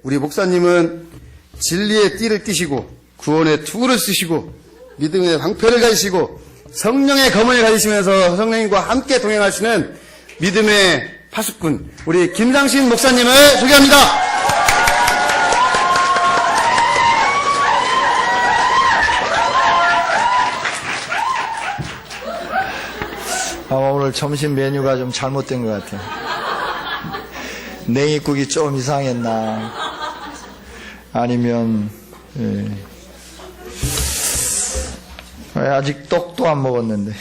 우리 목사님은 진리의 띠를 띠시고 구원의 투구를 쓰시고 믿음의 방패를 가지시고 성령의 검을 가지시면서 성령님과 함께 동행하시는 믿음의 파수꾼 우리 김상신 목사님을 소개합니다. 오늘 점심 메뉴가 좀 잘못된 것 같아요. 냉이국이 좀 이상했나 아니면 아직 떡도 안 먹었는데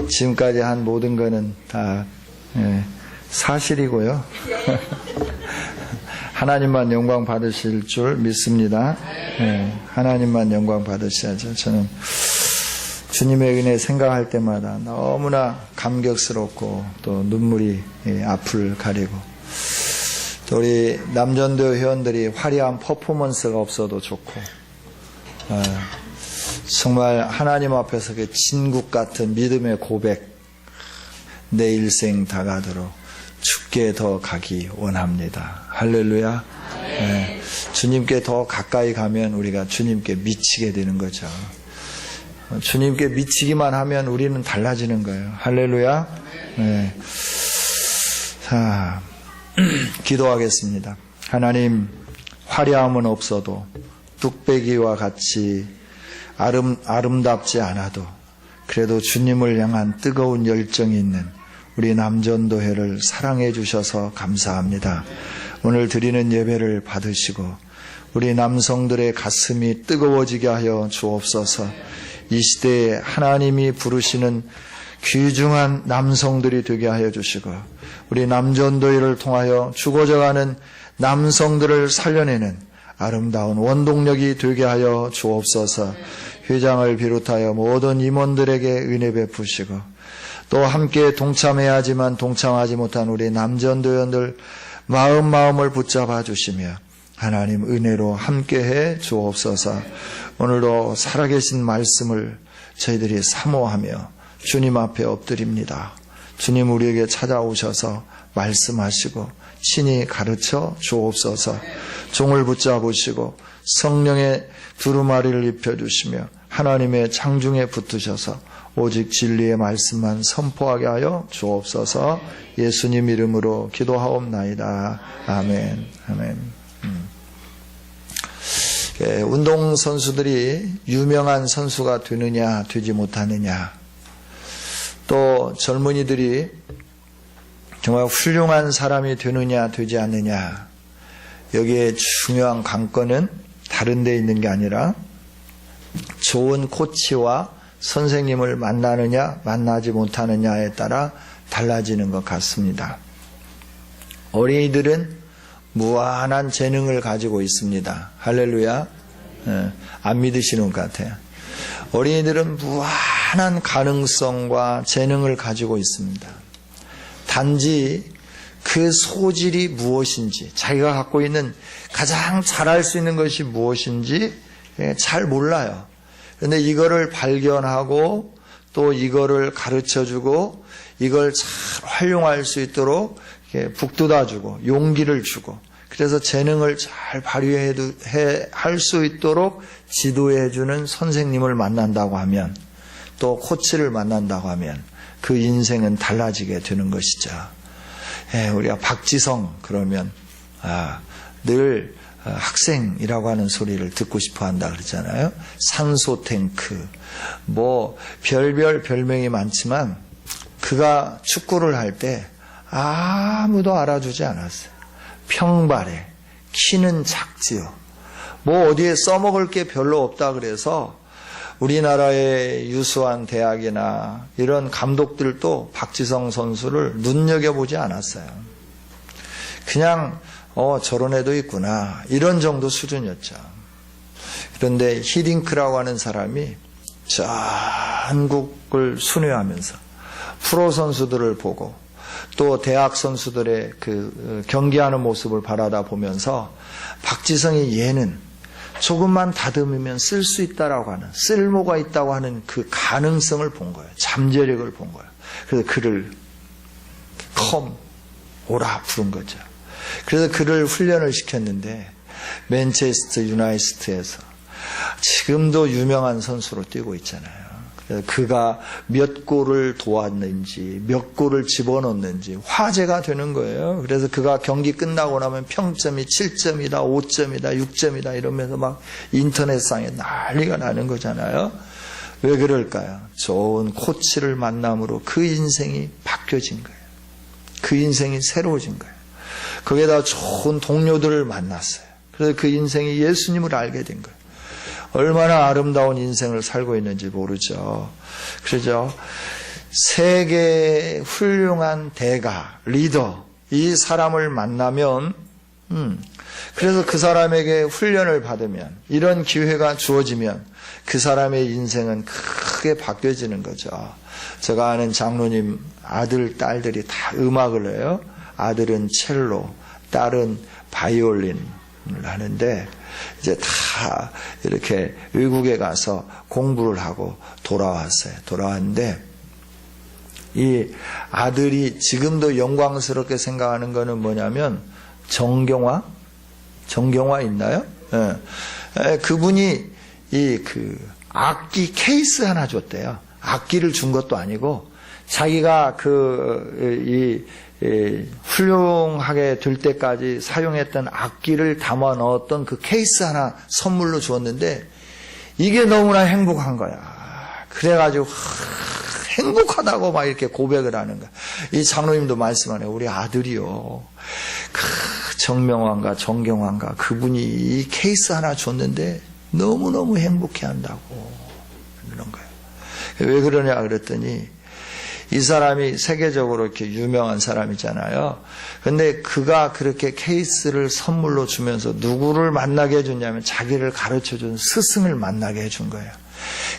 지금까지 한 모든 거는 다 사실이고요. 하나님만 영광 받으실 줄 믿습니다. 하나님만 영광 받으셔야죠. 저는 주님의 은혜 생각할 때마다 너무나 감격스럽고 또 눈물이 앞을 가리고 또 우리 남전도 회원들이 화려한 퍼포먼스가 없어도 좋고 정말 하나님 앞에서 그 진국 같은 믿음의 고백 내 일생 다가도록 주께 더 가기 원합니다. 할렐루야. 주님께 더 가까이 가면 우리가 주님께 미치게 되는 거죠. 주님께 미치기만 하면 우리는 달라지는 거예요. 할렐루야. 자, 기도하겠습니다. 하나님, 화려함은 없어도 뚝배기와 같이 아름답지 않아도 그래도 주님을 향한 뜨거운 열정이 있는 우리 남전도회를 사랑해 주셔서 감사합니다. 오늘 드리는 예배를 받으시고 우리 남성들의 가슴이 뜨거워지게 하여 주옵소서. 이 시대에 하나님이 부르시는 귀중한 남성들이 되게 하여 주시고 우리 남전도회를 통하여 죽어져가는 남성들을 살려내는 아름다운 원동력이 되게 하여 주옵소서. 회장을 비롯하여 모든 임원들에게 은혜 베푸시고 또 함께 동참해야 하지만 동참하지 못한 우리 남전도회원들 마음을 붙잡아 주시며 하나님 은혜로 함께해 주옵소서. 오늘도 살아계신 말씀을 저희들이 사모하며 주님 앞에 엎드립니다. 주님 우리에게 찾아오셔서 말씀하시고 친히 가르쳐 주옵소서. 종을 붙잡으시고 성령의 두루마리를 입혀주시며 하나님의 장중에 붙으셔서 오직 진리의 말씀만 선포하게 하여 주옵소서. 예수님 이름으로 기도하옵나이다. 아멘. 아멘. 운동선수들이 유명한 선수가 되느냐 되지 못하느냐 또 젊은이들이 정말 훌륭한 사람이 되느냐 되지 않느냐 여기에 중요한 관건은 다른 데 있는 게 아니라 좋은 코치와 선생님을 만나느냐 만나지 못하느냐에 따라 달라지는 것 같습니다. 어린이들은 무한한 재능을 가지고 있습니다. 할렐루야. 안 믿으시는 것 같아요. 어린이들은 무한한 가능성과 재능을 가지고 있습니다. 단지 그 소질이 무엇인지 자기가 갖고 있는 가장 잘할 수 있는 것이 무엇인지 잘 몰라요. 그런데 이거를 발견하고 또 이거를 가르쳐주고 이걸 잘 활용할 수 있도록 북돋아주고 용기를 주고 그래서 재능을 잘 발휘할 수 있도록 지도해주는 선생님을 만난다고 하면 또 코치를 만난다고 하면 그 인생은 달라지게 되는 것이죠. 우리가 박지성 그러면 늘 학생이라고 하는 소리를 듣고 싶어 한다 그러잖아요. 산소탱크 뭐 별별 별명이 많지만 그가 축구를 할 때 아무도 알아주지 않았어요. 평발해 키는 작지요. 뭐 어디에 써먹을 게 별로 없다 그래서 우리나라의 유수한 대학이나 이런 감독들도 박지성 선수를 눈여겨보지 않았어요. 그냥 저런 애도 있구나 이런 정도 수준이었죠. 그런데 히딩크라고 하는 사람이 전국을 순회하면서 프로 선수들을 보고 또 대학 선수들의 그 경기하는 모습을 바라다 보면서 박지성이 얘는 조금만 다듬으면 쓸 수 있다라고 하는 쓸모가 있다고 하는 그 가능성을 본 거예요. 잠재력을 본 거예요. 그래서 그를 오라 부른 거죠. 그래서 그를 훈련을 시켰는데 맨체스터 유나이티드에서 지금도 유명한 선수로 뛰고 있잖아요. 그래서 그가 몇 골을 도왔는지 몇 골을 집어넣는지 화제가 되는 거예요. 그래서 그가 경기 끝나고 나면 평점이 7점이다 5점이다 6점이다 이러면서 막 인터넷상에 난리가 나는 거잖아요. 왜 그럴까요? 좋은 코치를 만남으로 그 인생이 바뀌어진 거예요. 그 인생이 새로워진 거예요. 거기에다 좋은 동료들을 만났어요. 그래서 그 인생이 예수님을 알게 된 거예요. 얼마나 아름다운 인생을 살고 있는지 모르죠. 그러죠. 세계 훌륭한 대가, 리더, 이 사람을 만나면, 그래서 그 사람에게 훈련을 받으면, 이런 기회가 주어지면 그 사람의 인생은 크게 바뀌어지는 거죠. 제가 아는 장로님 아들, 딸들이 다 음악을 해요. 아들은 첼로, 딸은 바이올린을 하는데, 이제 다 이렇게 외국에 가서 공부를 하고 돌아왔어요. 돌아왔는데 이 아들이 지금도 영광스럽게 생각하는 거는 뭐냐면 정경화 있나요? 예. 그분이 그 악기 케이스 하나 줬대요. 악기를 준 것도 아니고 자기가 훌륭하게 될 때까지 사용했던 악기를 담아 넣었던 그 케이스 하나 선물로 주었는데 이게 너무나 행복한 거야. 그래가지고 행복하다고 막 이렇게 고백을 하는 거야. 이 장로님도 말씀하네요. 우리 아들이요. 정명환과 정경환과 그분이 이 케이스 하나 줬는데 너무너무 행복해 한다고 그러는 거예요. 왜 그러냐 그랬더니 이 사람이 세계적으로 이렇게 유명한 사람이잖아요. 근데 그가 그렇게 케이스를 선물로 주면서 누구를 만나게 해줬냐면 자기를 가르쳐준 스승을 만나게 해준 거예요.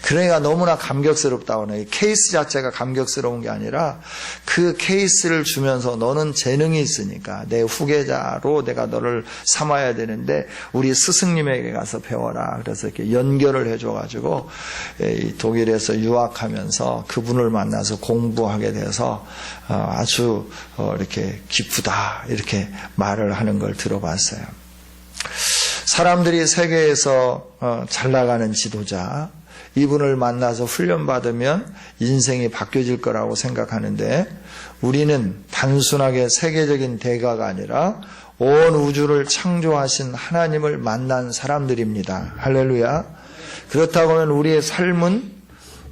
그러니까 너무나 감격스럽다고 하네요. 케이스 자체가 감격스러운 게 아니라 그 케이스를 주면서 너는 재능이 있으니까 내 후계자로 내가 너를 삼아야 되는데 우리 스승님에게 가서 배워라. 그래서 이렇게 연결을 해줘가지고 독일에서 유학하면서 그분을 만나서 공부하게 돼서 아주 이렇게 기쁘다 이렇게 말을 하는 걸 들어봤어요. 사람들이 세계에서 잘 나가는 지도자 이분을 만나서 훈련받으면 인생이 바뀌어질 거라고 생각하는데 우리는 단순하게 세계적인 대가가 아니라 온 우주를 창조하신 하나님을 만난 사람들입니다. 할렐루야. 그렇다고 하면 우리의 삶은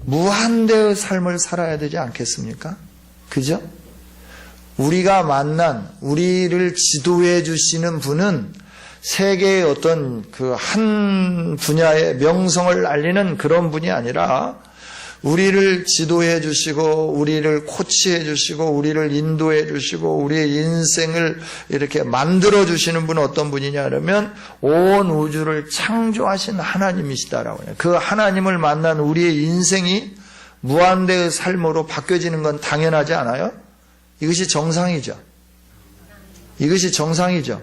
무한대의 삶을 살아야 되지 않겠습니까? 그죠? 우리가 만난 우리를 지도해 주시는 분은 세계의 어떤 그 한 분야의 명성을 알리는 그런 분이 아니라 우리를 지도해 주시고 우리를 코치해 주시고 우리를 인도해 주시고 우리의 인생을 이렇게 만들어 주시는 분은 어떤 분이냐 그러면 온 우주를 창조하신 하나님이시다라고 해요. 그 하나님을 만난 우리의 인생이 무한대의 삶으로 바뀌어지는 건 당연하지 않아요? 이것이 정상이죠. 이것이 정상이죠.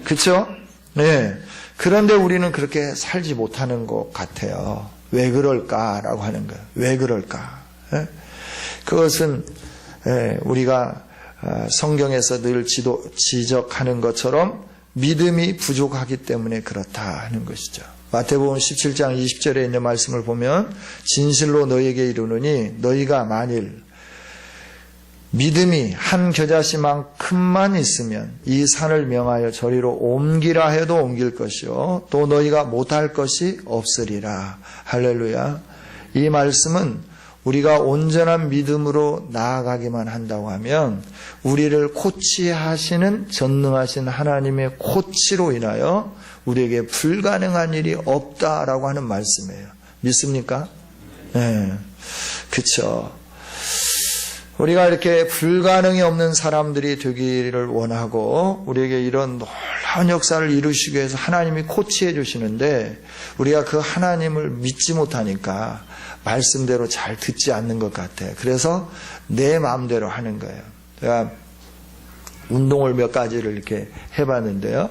그렇죠? 네. 그런데 우리는 그렇게 살지 못하는 것 같아요. 왜 그럴까라고 하는 거예요. 왜 그럴까? 네? 그것은 우리가 성경에서 늘 지적하는 것처럼 믿음이 부족하기 때문에 그렇다 하는 것이죠. 마태복음 17장 20절에 있는 말씀을 보면 진실로 너희에게 이르노니 너희가 만일 믿음이 한 겨자씨만큼만 있으면 이 산을 명하여 저리로 옮기라 해도 옮길 것이요 또 너희가 못할 것이 없으리라. 할렐루야. 이 말씀은 우리가 온전한 믿음으로 나아가기만 한다고 하면 우리를 코치하시는 전능하신 하나님의 코치로 인하여 우리에게 불가능한 일이 없다라고 하는 말씀이에요. 믿습니까? 네. 그렇죠. 우리가 이렇게 불가능이 없는 사람들이 되기를 원하고 우리에게 이런 놀라운 역사를 이루시기 위해서 하나님이 코치해 주시는데 우리가 그 하나님을 믿지 못하니까 말씀대로 잘 듣지 않는 것 같아요. 그래서 내 마음대로 하는 거예요. 제가 운동을 몇 가지를 이렇게 해봤는데요.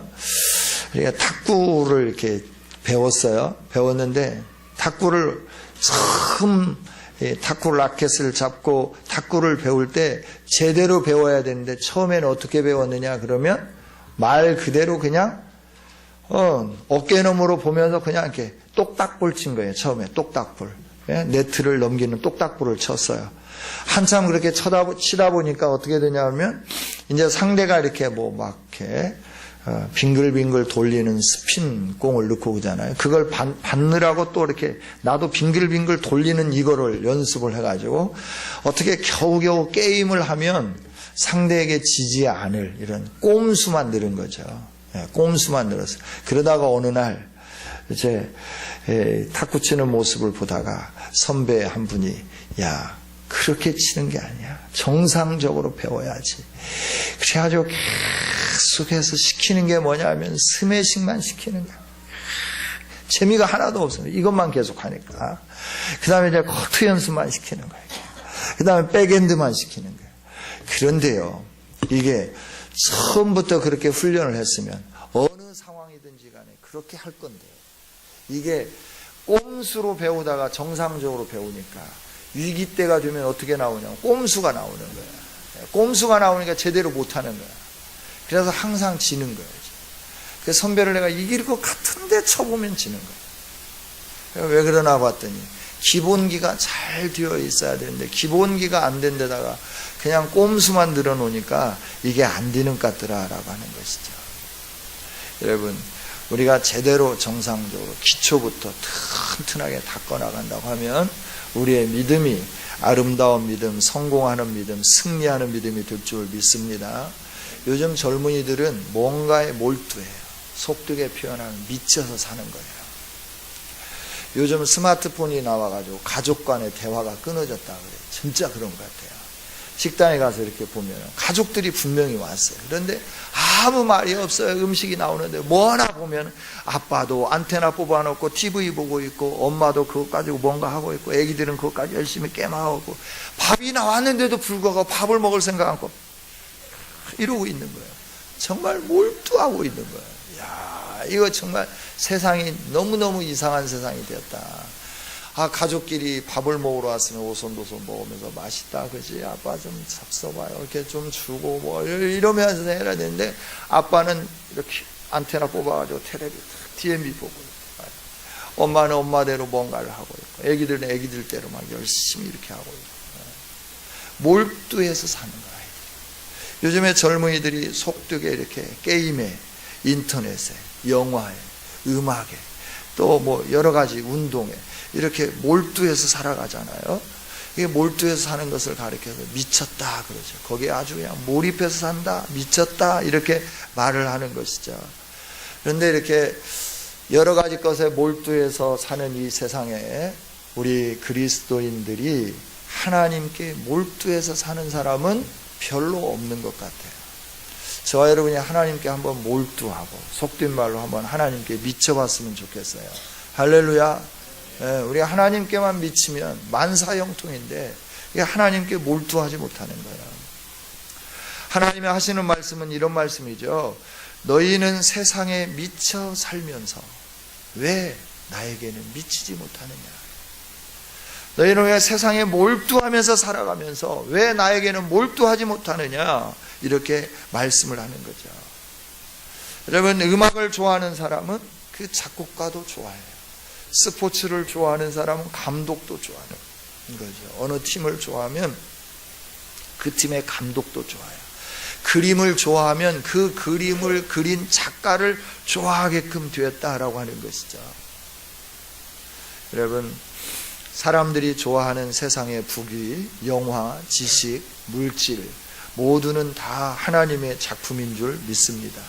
우리가 탁구를 이렇게 배웠어요. 배웠는데 탁구를 처음 탁구 라켓을 잡고 탁구를 배울 때 제대로 배워야 되는데 처음에는 어떻게 배웠느냐 그러면 말 그대로 그냥 어깨너머로 보면서 그냥 이렇게 똑딱볼 친 거예요. 처음에 똑딱볼. 예? 네트를 넘기는 똑딱볼을 쳤어요. 한참 그렇게 치다 보니까 어떻게 되냐면 이제 상대가 이렇게 뭐 막 이렇게 빙글빙글 돌리는 스핀 공을 넣고 오잖아요. 그걸 받느라고 또 이렇게 나도 빙글빙글 돌리는 이거를 연습을 해가지고 어떻게 겨우겨우 게임을 하면 상대에게 지지 않을 이런 꼼수만 늘은 거죠. 예, 꼼수만 늘었어요. 그러다가 어느 날 이제 탁구 치는 모습을 보다가 선배 한 분이 야 그렇게 치는 게 아니야. 정상적으로 배워야지. 그래가지고 계속해서 시키는 게 뭐냐면 스매싱만 시키는 거야. 재미가 하나도 없어요. 이것만 계속 하니까. 그 다음에 이제 코트 연습만 시키는 거예요. 그 다음에 백핸드만 시키는 거예요. 그런데요, 이게 처음부터 그렇게 훈련을 했으면 어느 상황이든지 간에 그렇게 할 건데요. 이게 꼼수로 배우다가 정상적으로 배우니까 위기 때가 되면 어떻게 나오냐면 꼼수가 나오는 거예요. 꼼수가 나오니까 제대로 못하는 거야. 그래서 항상 지는 거예요. 그래서 선배를 내가 이길 것 같은데 쳐보면 지는 거예요. 왜 그러나 봤더니 기본기가 잘 되어 있어야 되는데 기본기가 안 된 데다가 그냥 꼼수만 늘어놓으니까 이게 안 되는 것 같더라라고 하는 것이죠. 여러분, 우리가 제대로 정상적으로 기초부터 튼튼하게 닦아나간다고 하면 우리의 믿음이 아름다운 믿음, 성공하는 믿음, 승리하는 믿음이 될 줄 믿습니다. 요즘 젊은이들은 뭔가에 몰두해요. 속되게 표현하면 미쳐서 사는 거예요. 요즘 스마트폰이 나와가지고 가족 간의 대화가 끊어졌다 그래요. 진짜 그런 것 같아요. 식당에 가서 이렇게 보면 가족들이 분명히 왔어요. 그런데 아무 말이 없어요. 음식이 나오는데 뭐 하나 보면 아빠도 안테나 뽑아놓고 TV 보고 있고 엄마도 그거 가지고 뭔가 하고 있고 애기들은 그것까지 열심히 게임하고 밥이 나왔는데도 불구하고 밥을 먹을 생각 않고 이러고 있는 거예요. 정말 몰두하고 있는 거예요. 야, 이거 정말 세상이 너무너무 이상한 세상이 되었다. 아, 가족끼리 밥을 먹으러 왔으면 오손도손 먹으면서 맛있다, 그지? 아빠 좀 잡숴봐요. 이렇게 좀 주고, 뭐, 이러면서 해야 되는데, 아빠는 이렇게 안테나 뽑아가지고 텔레비, DMB 보고, 엄마는 엄마대로 뭔가를 하고 있고, 애기들은 애기들대로 막 열심히 이렇게 하고 있고, 몰두해서 사는 거예요. 요즘에 젊은이들이 속되게 이렇게 게임에, 인터넷에, 영화에, 음악에, 또 뭐 여러 가지 운동에, 이렇게 몰두해서 살아가잖아요. 이게 몰두해서 사는 것을 가리켜서 미쳤다 그러죠. 거기에 아주 그냥 몰입해서 산다, 미쳤다 이렇게 말을 하는 것이죠. 그런데 이렇게 여러 가지 것에 몰두해서 사는 이 세상에 우리 그리스도인들이 하나님께 몰두해서 사는 사람은 별로 없는 것 같아요. 저와 여러분이 하나님께 한번 몰두하고 속된 말로 한번 하나님께 미쳐봤으면 좋겠어요. 할렐루야. 우리가 하나님께만 미치면 만사형통인데 하나님께 몰두하지 못하는 거예요. 하나님이 하시는 말씀은 이런 말씀이죠. 너희는 세상에 미쳐 살면서 왜 나에게는 미치지 못하느냐. 너희는 왜 세상에 몰두하면서 살아가면서 왜 나에게는 몰두하지 못하느냐. 이렇게 말씀을 하는 거죠. 여러분, 음악을 좋아하는 사람은 그 작곡가도 좋아해요. 스포츠를 좋아하는 사람은 감독도 좋아하는 거죠. 어느 팀을 좋아하면 그 팀의 감독도 좋아해요. 그림을 좋아하면 그 그림을 그린 작가를 좋아하게끔 되었다라고 하는 것이죠. 여러분, 사람들이 좋아하는 세상의 부귀, 영화, 지식, 물질 모두는 다 하나님의 작품인 줄 믿습니다.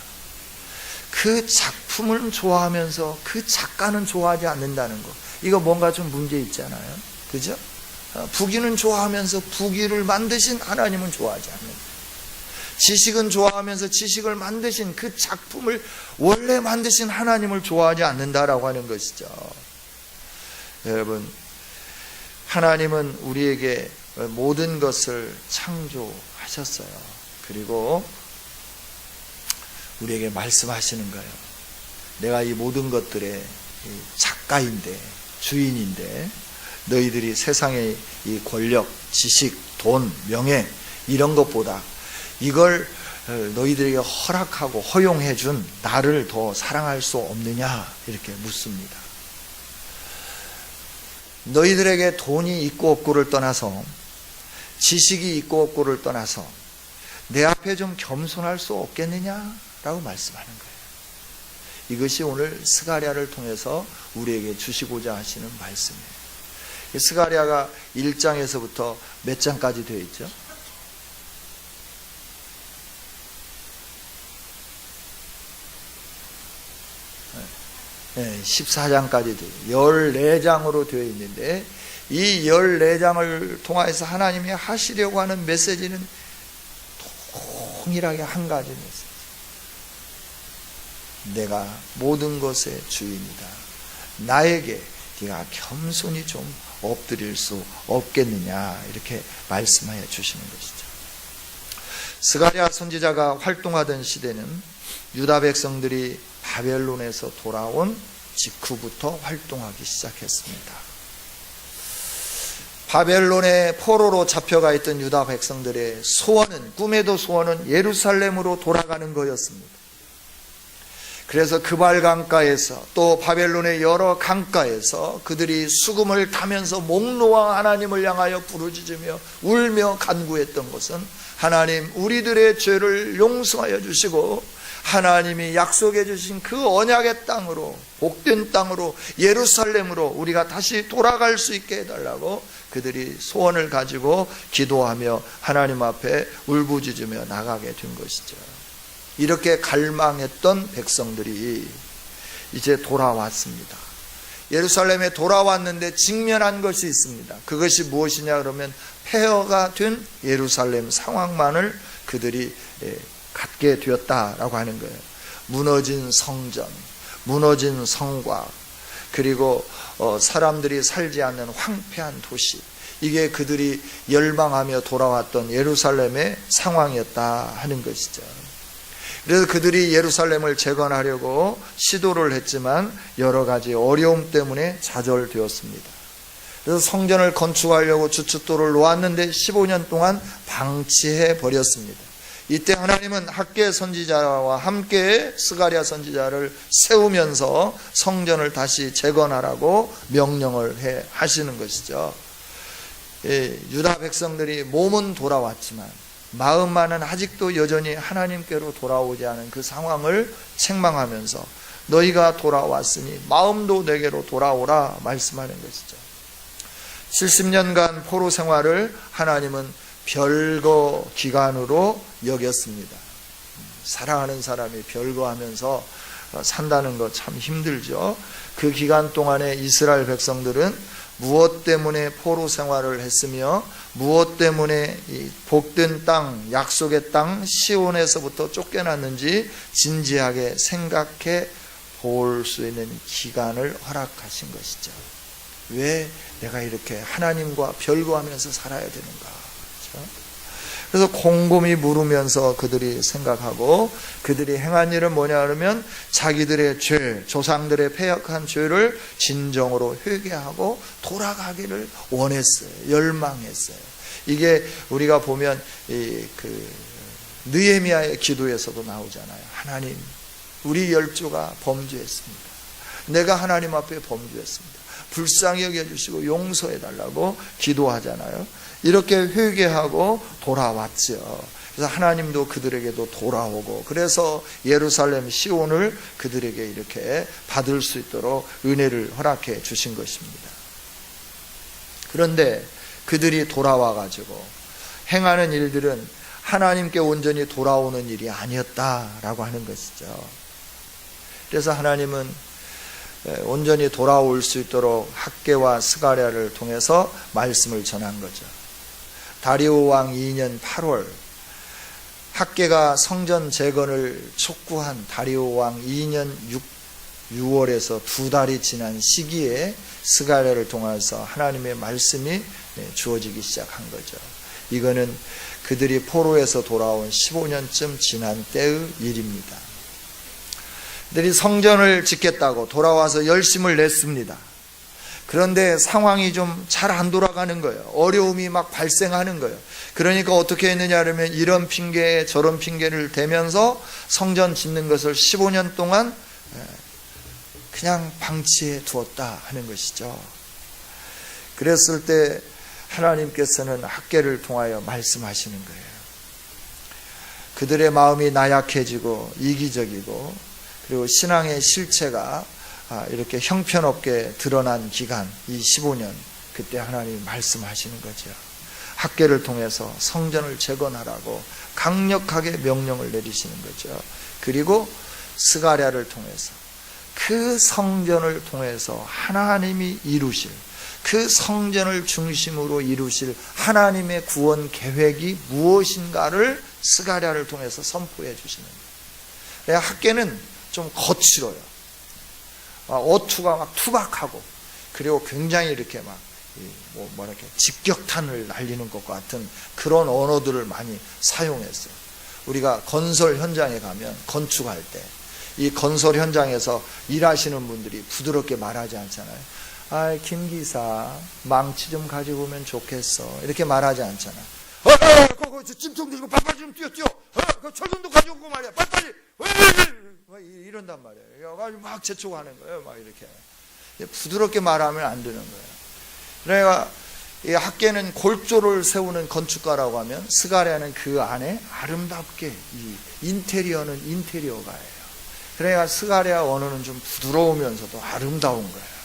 그 작품을 좋아하면서 그 작가는 좋아하지 않는다는 거, 이거 뭔가 좀 문제 있잖아요. 그죠? 부귀는 좋아하면서 부귀를 만드신 하나님은 좋아하지 않는다. 지식은 좋아하면서 지식을 만드신 그 작품을 원래 만드신 하나님을 좋아하지 않는다라고 하는 것이죠. 여러분, 하나님은 우리에게 모든 것을 창조하셨어요. 그리고 우리에게 말씀하시는 거예요. 내가 이 모든 것들의 작가인데, 주인인데, 너희들이 세상의 이 권력, 지식, 돈, 명예 이런 것보다 이걸 너희들에게 허락하고 허용해 준 나를 더 사랑할 수 없느냐 이렇게 묻습니다. 너희들에게 돈이 있고 없고를 떠나서 지식이 있고 없고를 떠나서 내 앞에 좀 겸손할 수 없겠느냐라고 말씀하는 거예요. 이것이 오늘 스가랴를 통해서 우리에게 주시고자 하시는 말씀이에요. 스가랴가 1장에서부터 몇 장까지 되어 있죠? 14장까지 14장으로 되어 있는데 이 14장을 통해서 하나님이 하시려고 하는 메시지는 동일하게 한 가지 메시지. 내가 모든 것의 주인이다. 나에게 네가 겸손히 좀 엎드릴 수 없겠느냐 이렇게 말씀하여 주시는 것이죠. 스가랴 선지자가 활동하던 시대는 유다 백성들이 바벨론에서 돌아온 직후부터 활동하기 시작했습니다. 바벨론의 포로로 잡혀가 있던 유다 백성들의 소원은, 꿈에도 소원은 예루살렘으로 돌아가는 거였습니다. 그래서 그발 강가에서 또 바벨론의 여러 강가에서 그들이 수금을 타면서 목 놓아 하나님을 향하여 부르짖으며 울며 간구했던 것은 하나님 우리들의 죄를 용서하여 주시고 하나님이 약속해 주신 그 언약의 땅으로, 복된 땅으로, 예루살렘으로 우리가 다시 돌아갈 수 있게 해달라고 그들이 소원을 가지고 기도하며 하나님 앞에 울부짖으며 나가게 된 것이죠. 이렇게 갈망했던 백성들이 이제 돌아왔습니다. 예루살렘에 돌아왔는데 직면한 것이 있습니다. 그것이 무엇이냐 그러면 폐허가 된 예루살렘 상황만을 그들이 갖게 되었다라고 하는 거예요. 무너진 성전, 무너진 성곽, 그리고 사람들이 살지 않는 황폐한 도시, 이게 그들이 열망하며 돌아왔던 예루살렘의 상황이었다 하는 것이죠. 그래서 그들이 예루살렘을 재건하려고 시도를 했지만 여러 가지 어려움 때문에 좌절되었습니다. 그래서 성전을 건축하려고 주춧돌을 놓았는데 15년 동안 방치해 버렸습니다. 이때 하나님은 학개 선지자와 함께 스가랴 선지자를 세우면서 성전을 다시 재건하라고 명령을 하시는 것이죠. 유다 백성들이 몸은 돌아왔지만 마음만은 아직도 여전히 하나님께로 돌아오지 않은 그 상황을 책망하면서 너희가 돌아왔으니 마음도 내게로 돌아오라 말씀하는 것이죠. 70년간 포로 생활을 하나님은 별거 기간으로 여겼습니다. 사랑하는 사람이 별거하면서 산다는 거 참 힘들죠. 그 기간 동안에 이스라엘 백성들은 무엇 때문에 포로 생활을 했으며 무엇 때문에 이 복된 땅, 약속의 땅 시온에서부터 쫓겨났는지 진지하게 생각해 볼 수 있는 기간을 허락하신 것이죠. 왜 내가 이렇게 하나님과 별거하면서 살아야 되는가? 그래서 곰곰이 물으면서 그들이 생각하고 그들이 행한 일은 뭐냐 하면 자기들의 죄, 조상들의 패역한 죄를 진정으로 회개하고 돌아가기를 원했어요. 열망했어요. 이게 우리가 보면 느헤미야의 기도에서도 나오잖아요. 하나님, 우리 열조가 범죄했습니다. 내가 하나님 앞에 범죄했습니다. 불쌍히 여겨주시고 용서해달라고 기도하잖아요. 이렇게 회개하고 돌아왔죠. 그래서 하나님도 그들에게도 돌아오고, 그래서 예루살렘 시온을 그들에게 이렇게 받을 수 있도록 은혜를 허락해 주신 것입니다. 그런데 그들이 돌아와가지고 행하는 일들은 하나님께 온전히 돌아오는 일이 아니었다라고 하는 것이죠. 그래서 하나님은 온전히 돌아올 수 있도록 학개와 스가랴를 통해서 말씀을 전한 거죠. 다리오 왕 2년 8월 학개가 성전 재건을 촉구한 다리오 왕 2년 6월에서 2달이 지난 시기에 스가랴를 통해서 하나님의 말씀이 주어지기 시작한 거죠. 이거는 그들이 포로에서 돌아온 15년쯤 지난 때의 일입니다. 그들이 성전을 짓겠다고 돌아와서 열심을 냈습니다. 그런데 상황이 좀 잘 안 돌아가는 거예요. 어려움이 막 발생하는 거예요. 그러니까 어떻게 했느냐 하면 이런 핑계 저런 핑계를 대면서 성전 짓는 것을 15년 동안 그냥 방치해 두었다 하는 것이죠. 그랬을 때 하나님께서는 학개를 통하여 말씀하시는 거예요. 그들의 마음이 나약해지고 이기적이고 그리고 신앙의 실체가 이렇게 형편없게 드러난 기간, 이 15년, 그때 하나님이 말씀하시는 거죠. 학개를 통해서 성전을 재건하라고 강력하게 명령을 내리시는 거죠. 그리고 스가랴를 통해서 그 성전을 통해서 하나님이 이루실, 그 성전을 중심으로 이루실 하나님의 구원 계획이 무엇인가를 스가랴를 통해서 선포해 주시는 거예요. 학개는 좀 거칠어요. 어투가 막 투박하고, 그리고 굉장히 이렇게 막 이렇게 직격탄을 날리는 것 같은 그런 언어들을 많이 사용했어요. 우리가 건설 현장에 가면 건축할 때 이 건설 현장에서 일하시는 분들이 부드럽게 말하지 않잖아요. 아, 김 기사 망치 좀 가지고 오면 좋겠어, 이렇게 말하지 않잖아. 그거 찜통 들고 빨리빨리 좀 뛰어. 그 철근도 가져오고 말이야. 빨리빨리. 이런단 말이에요. 가지고 막 재촉하는 거예요. 막 이렇게 부드럽게 말하면 안 되는 거예요. 그러니까 이 학개는 골조를 세우는 건축가라고 하면 스가랴는 그 안에 아름답게, 이 인테리어는 인테리어가예요. 그러니까 스가랴 언어는 좀 부드러우면서도 아름다운 거예요.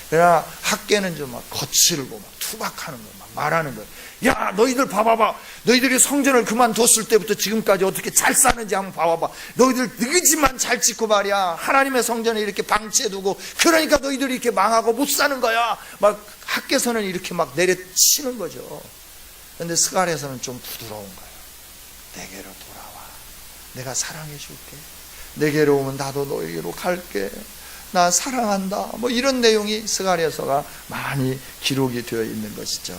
그러나 학개는 좀 막 거칠고 막 투박하는 거예요. 막 말하는 거예요. 야, 너희들 봐봐봐. 너희들이 성전을 그만뒀을 때부터 지금까지 어떻게 잘 사는지 한번 봐봐봐. 너희들 느지만 잘 짓고 말이야. 하나님의 성전을 이렇게 방치해두고, 그러니까 너희들이 이렇게 망하고 못 사는 거야. 막 학개서는 이렇게 막 내려치는 거죠. 그런데 스가랴에서는 좀 부드러운 거예요. 내게로 돌아와. 내가 사랑해 줄게. 내게로 오면 나도 너에게로 갈게. 나 사랑한다. 뭐 이런 내용이 스가랴서가 많이 기록이 되어 있는 것이죠.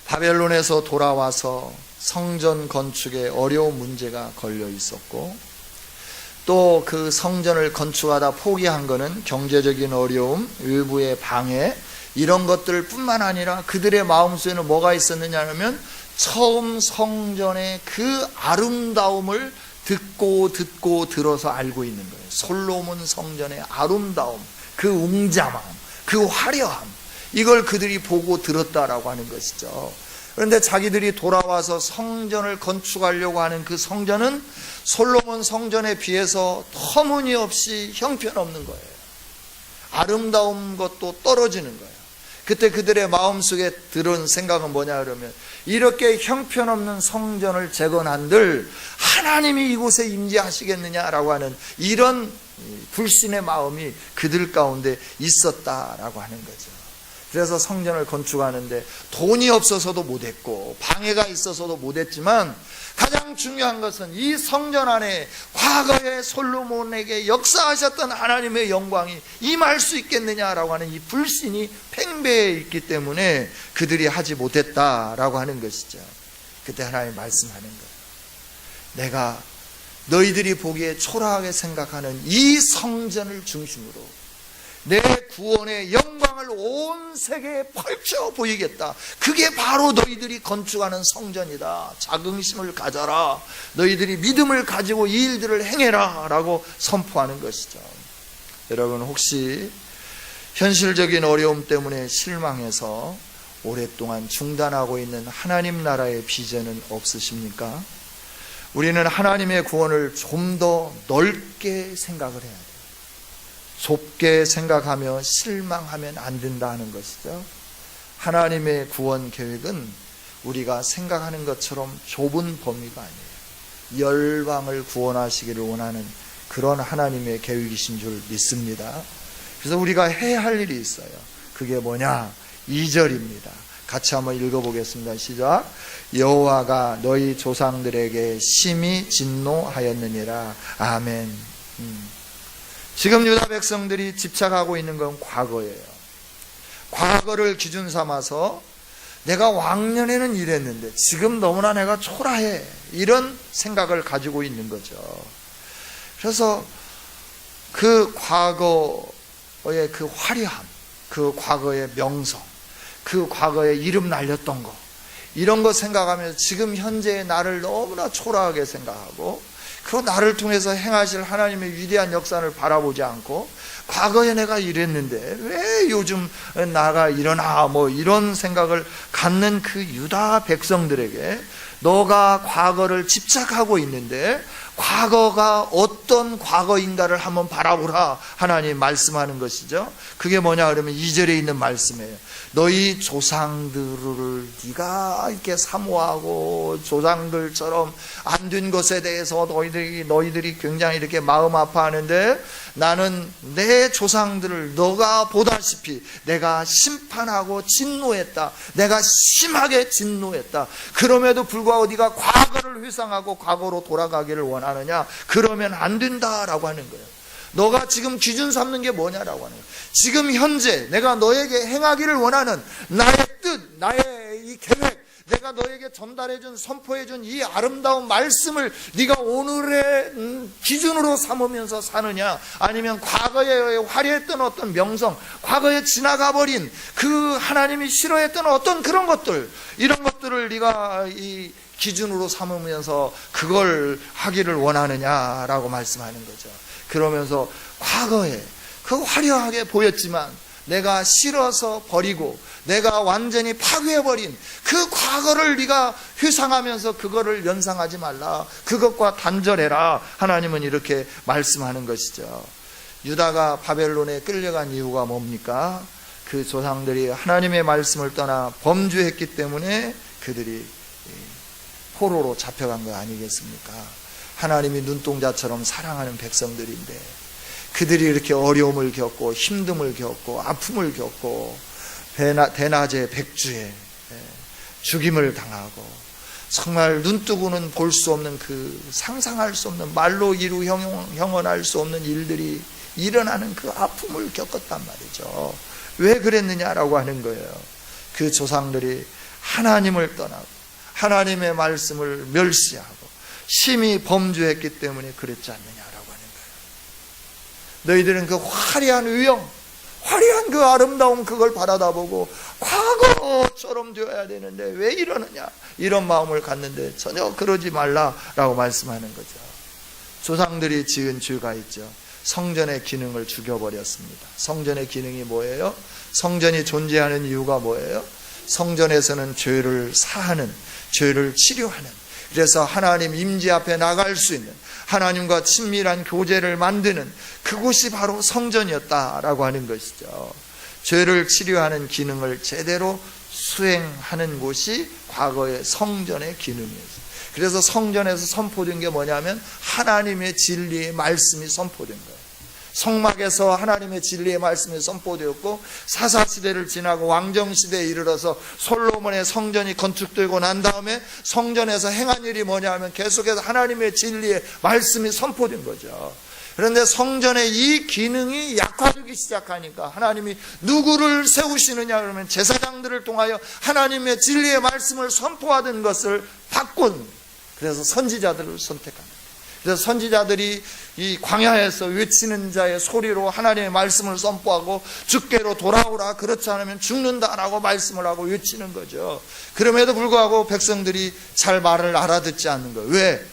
바벨론에서 돌아와서 성전 건축에 어려운 문제가 걸려 있었고, 또 그 성전을 건축하다 포기한 것은 경제적인 어려움, 외부의 방해, 이런 것들 뿐만 아니라 그들의 마음속에는 뭐가 있었느냐 하면 처음 성전의 그 아름다움을 듣고 들어서 알고 있는 거예요. 솔로몬 성전의 아름다움, 그 웅장함, 그 화려함, 이걸 그들이 보고 들었다라고 하는 것이죠. 그런데 자기들이 돌아와서 성전을 건축하려고 하는 그 성전은 솔로몬 성전에 비해서 터무니없이 형편없는 거예요. 아름다운 것도 떨어지는 거예요. 그때 그들의 마음속에 들은 생각은 뭐냐 그러면, 이렇게 형편없는 성전을 재건한들 하나님이 이곳에 임재하시겠느냐라고 하는 이런 불신의 마음이 그들 가운데 있었다라고 하는 거죠. 그래서 성전을 건축하는데 돈이 없어서도 못했고 방해가 있어서도 못했지만, 가장 중요한 것은 이 성전 안에 과거에 솔로몬에게 역사하셨던 하나님의 영광이 임할 수 있겠느냐라고 하는 이 불신이 팽배해 있기 때문에 그들이 하지 못했다라고 하는 것이죠. 그때 하나님 말씀하는 거예요. 내가 너희들이 보기에 초라하게 생각하는 이 성전을 중심으로 내 구원의 영광을 온 세계에 펼쳐 보이겠다. 그게 바로 너희들이 건축하는 성전이다. 자긍심을 가져라. 너희들이 믿음을 가지고 이 일들을 행해라 라고 선포하는 것이죠. 여러분, 혹시 현실적인 어려움 때문에 실망해서 오랫동안 중단하고 있는 하나님 나라의 비전은 없으십니까? 우리는 하나님의 구원을 좀 더 넓게 생각을 해야 돼요. 좁게 생각하며 실망하면 안 된다는 것이죠. 하나님의 구원 계획은 우리가 생각하는 것처럼 좁은 범위가 아니에요. 열방을 구원하시기를 원하는 그런 하나님의 계획이신 줄 믿습니다. 그래서 우리가 해야 할 일이 있어요. 그게 뭐냐? 2절입니다. 같이 한번 읽어보겠습니다. 시작. 여호와가 너희 조상들에게 심히 진노하였느니라. 아멘. 지금 유다 백성들이 집착하고 있는 건 과거예요. 과거를 기준 삼아서 내가 왕년에는 이랬는데 지금 너무나 내가 초라해, 이런 생각을 가지고 있는 거죠. 그래서 그 과거 그 화려함, 그 과거의 명성, 그 과거에 이름 날렸던 거, 이런 거 생각하면서 지금 현재의 나를 너무나 초라하게 생각하고 그 나를 통해서 행하실 하나님의 위대한 역사를 바라보지 않고 과거에 내가 이랬는데 왜 요즘 나가 이러나 뭐 이런 생각을 갖는 그 유다 백성들에게 너가 과거를 집착하고 있는데 과거가 어떤 과거인가를 한번 바라보라 하나님 말씀하는 것이죠. 그게 뭐냐 그러면 2절에 있는 말씀이에요. 너희 조상들을 네가 이렇게 사모하고 조상들처럼 안 된 것에 대해서 너희들이 굉장히 이렇게 마음 아파하는데 나는 내 조상들을 너가 보다시피 내가 심판하고 진노했다. 내가 심하게 진노했다. 그럼에도 불구하고 네가 과거를 회상하고 과거로 돌아가기를 원하느냐? 그러면 안 된다라고 하는 거예요. 너가 지금 기준 삼는 게 뭐냐라고 하는 거예요. 지금 현재 내가 너에게 행하기를 원하는 나의 뜻, 나의 이 계획, 내가 너에게 전달해준 선포해준 이 아름다운 말씀을 네가 오늘의 기준으로 삼으면서 사느냐, 아니면 과거에 화려했던 어떤 명성, 과거에 지나가버린 그 하나님이 싫어했던 어떤 그런 것들, 이런 것들을 네가 이 기준으로 삼으면서 그걸 하기를 원하느냐라고 말씀하는 거죠. 그러면서 과거에 그 화려하게 보였지만 내가 싫어서 버리고 내가 완전히 파괴해버린 그 과거를 네가 회상하면서 그거를 연상하지 말라. 그것과 단절해라. 하나님은 이렇게 말씀하는 것이죠. 유다가 바벨론에 끌려간 이유가 뭡니까? 그 조상들이 하나님의 말씀을 떠나 범죄했기 때문에 그들이 포로로 잡혀간 거 아니겠습니까? 하나님이 눈동자처럼 사랑하는 백성들인데 그들이 이렇게 어려움을 겪고 힘듦을 겪고 아픔을 겪고 대낮에 백주에 죽임을 당하고 정말 눈뜨고는 볼 수 없는 그 상상할 수 없는 말로 이루 형언할 수 없는 일들이 일어나는 그 아픔을 겪었단 말이죠. 왜 그랬느냐라고 하는 거예요. 그 조상들이 하나님을 떠나고 하나님의 말씀을 멸시하고 심히 범죄했기 때문에 그랬지 않느냐라고 하는 거예요. 너희들은 그 화려한 의형, 화려한 그 아름다운 그걸 바라다보고 과거처럼 되어야 되는데 왜 이러느냐, 이런 마음을 갖는데 전혀 그러지 말라라고 말씀하는 거죠. 조상들이 지은 죄가 있죠. 성전의 기능을 죽여버렸습니다. 성전의 기능이 뭐예요? 성전이 존재하는 이유가 뭐예요? 성전에서는 죄를 사하는, 죄를 치료하는, 그래서 하나님 임재 앞에 나갈 수 있는, 하나님과 친밀한 교제를 만드는 그곳이 바로 성전이었다라고 하는 것이죠. 죄를 치료하는 기능을 제대로 수행하는 곳이 과거의 성전의 기능이었어요. 그래서 성전에서 선포된 게 뭐냐면 하나님의 진리의 말씀이 선포된 거예요. 성막에서 하나님의 진리의 말씀이 선포되었고 사사시대를 지나고 왕정시대에 이르러서 솔로몬의 성전이 건축되고 난 다음에 성전에서 행한 일이 뭐냐면 계속해서 하나님의 진리의 말씀이 선포된 거죠. 그런데 성전의 이 기능이 약화되기 시작하니까 하나님이 누구를 세우시느냐 그러면 제사장들을 통하여 하나님의 진리의 말씀을 선포하던 것을 바꾼, 그래서 선지자들을 선택합니다. 그래서 선지자들이 이 광야에서 외치는 자의 소리로 하나님의 말씀을 선포하고 주께로 돌아오라, 그렇지 않으면 죽는다라고 말씀을 하고 외치는 거죠. 그럼에도 불구하고 백성들이 잘 말을 알아듣지 않는 거예요. 왜?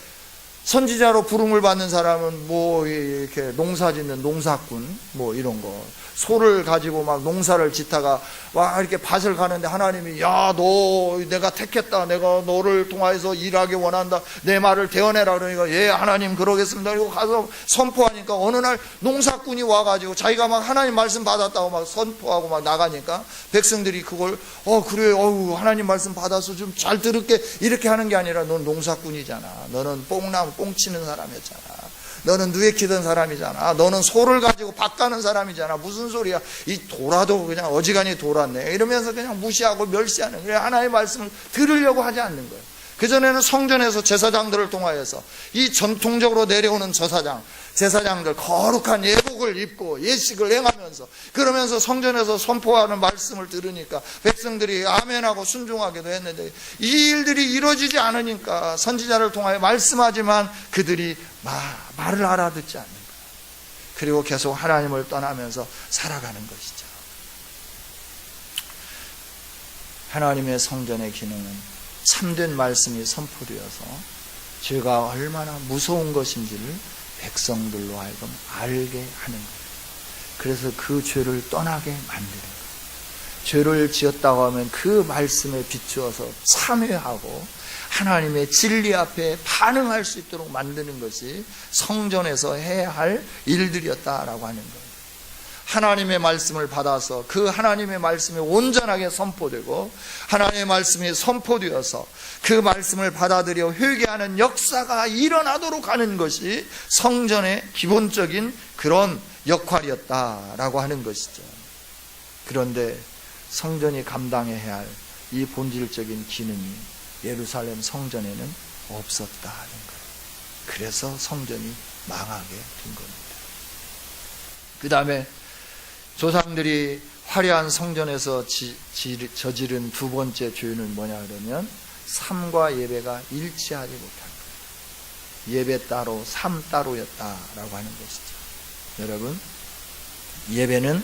선지자로 부름을 받는 사람은 뭐 이렇게 농사짓는 농사꾼 뭐 이런 거, 소를 가지고 막 농사를 짓다가 와 이렇게 밭을 가는데 하나님이 야 너 내가 택했다, 내가 너를 통하여서 일하기 원한다, 내 말을 대언해라 그러니까 예 하나님 그러겠습니다. 그리고 가서 선포하니까 어느 날 농사꾼이 와가지고 자기가 막 하나님 말씀 받았다고 막 선포하고 막 나가니까 백성들이 그걸 그래 하나님 말씀 받아서 좀 잘 들을게 이렇게 하는 게 아니라 넌 농사꾼이잖아, 너는 뽕 치는 사람이었잖아, 너는 누에 키던 사람이잖아, 너는 소를 가지고 밭 가는 사람이잖아, 무슨 소리야, 이 돌아도 그냥 어지간히 돌았네 이러면서 그냥 무시하고 멸시하는, 그래 하나님의 말씀을 들으려고 하지 않는 거예요. 그전에는 성전에서 제사장들을 통하여서 이 전통적으로 내려오는 제사장들 거룩한 예복을 입고 예식을 행하면서 그러면서 성전에서 선포하는 말씀을 들으니까 백성들이 아멘하고 순종하기도 했는데 이 일들이 이루어지지 않으니까 선지자를 통하여 말씀하지만 그들이 말을 알아듣지 않는 거예요. 그리고 계속 하나님을 떠나면서 살아가는 것이죠. 하나님의 성전의 기능은 참된 말씀이 선포되어서 죄가 얼마나 무서운 것인지를 백성들로 하여금 알게 하는 거예요. 그래서 그 죄를 떠나게 만드는 거예요. 죄를 지었다고 하면 그 말씀에 비추어서 참회하고 하나님의 진리 앞에 반응할 수 있도록 만드는 것이 성전에서 해야 할 일들이었다라고 하는 거예요. 하나님의 말씀을 받아서 그 하나님의 말씀이 온전하게 선포되고 하나님의 말씀이 선포되어서 그 말씀을 받아들여 회개하는 역사가 일어나도록 하는 것이 성전의 기본적인 그런 역할이었다라고 하는 것이죠. 그런데 성전이 감당해야 할 이 본질적인 기능이 예루살렘 성전에는 없었다는 거예요. 그래서 성전이 망하게 된 겁니다. 그 다음에 조상들이 화려한 성전에서 저지른 두 번째 죄는 뭐냐 그러면 삶과 예배가 일치하지 못한 거예요. 예배 따로 삶 따로였다라고 하는 것이죠. 여러분, 예배는